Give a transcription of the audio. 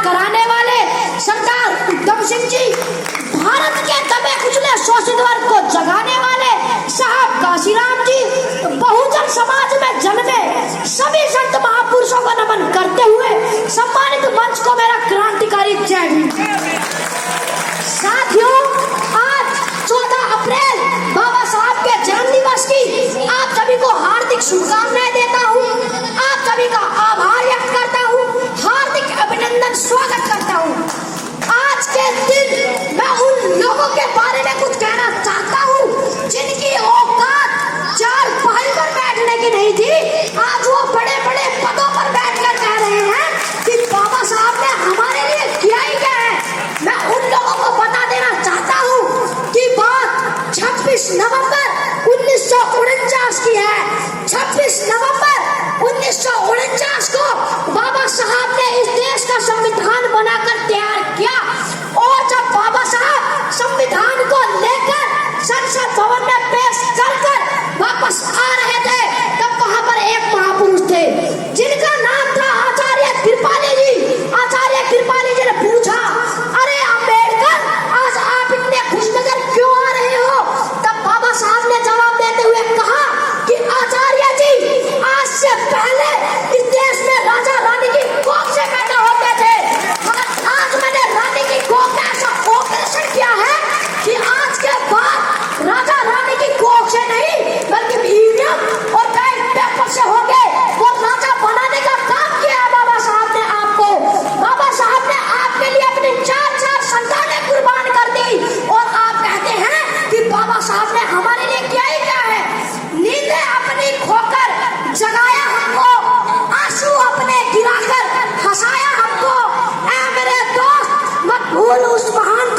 कराने वाले सरदार उधम सिंह जी, भारत के दबे कुचले शोषित वर्ग को जगाने वाले साहब काशीराम जी, बहुजन समाज में जन्मे सभी संत महापुरुषों को नमन करते हुए सम्मानित मंच को मेरा क्रांतिकारी जय भीम। साथियों, आज 14 अप्रैल बाबा साहब के जन्म दिवस की आप सभी को हार्दिक शुभकामनाएं देता हूँ। आप सभी का आभार व्यक्त करता हूँ, हार्दिक अभिनंदन स्वागत करता हूँ। आज के दिन मैं उन लोगों के बारे में कुछ कहना चाहता हूँ जिनकी औकात चार पाई पर बैठने की नहीं थी, आज वो बड़े बड़े पदों पर बैठकर कह रहे हैं कि बाबा साहब ने हमारे लिए किया ही क्या है। मैं उन लोगों को बता देना चाहता हूँ कि बात 26 नवंबर 1949 की है। 26 नवंबर 1949 को बाबा साहब ने इस देश का संविधान बनाकर तैयार किया और जब बाबा साहब संविधान को लेकर संसद भवन में पेश कर वापस आ रहे थे, तब वहां पर एक महापुरुष थे जिनका नाम था आचार्य कृपाली जी। आचार्य कृपाली जी ने पूछा, अरे अम्बेडकर, आज आप इतने खुशनगर क्यों आ रहे हो? तब बाबा साहब ने जवाब देते हुए कहा कि आचार्य जी, आज से पहले इस देश में राजा रानी की कोख से पैदा होते थे, मगर आज मैंने रानी की कोख में ऐसा ऑपरेशन किया है कि आज के बाद राजा रानी की कोख से नहीं बल्कि ईवीएम और बैलेट पेपर से हो गए वो राजा बनाने का काम किया है बाबा साहब ने आपको। बाबा साहब ने आपके लिए अपनी 4 संतानें कुर्बान कर दी और आप कहते हैं कि बाबा साहब ने हमारे लिए किया ही क्या है। नींदें अपनी खोकर जगाया हमको, आंसू अपने गिराकर हंसाया हमको। ऐ मेरे दोस्त, मत भूल उस महान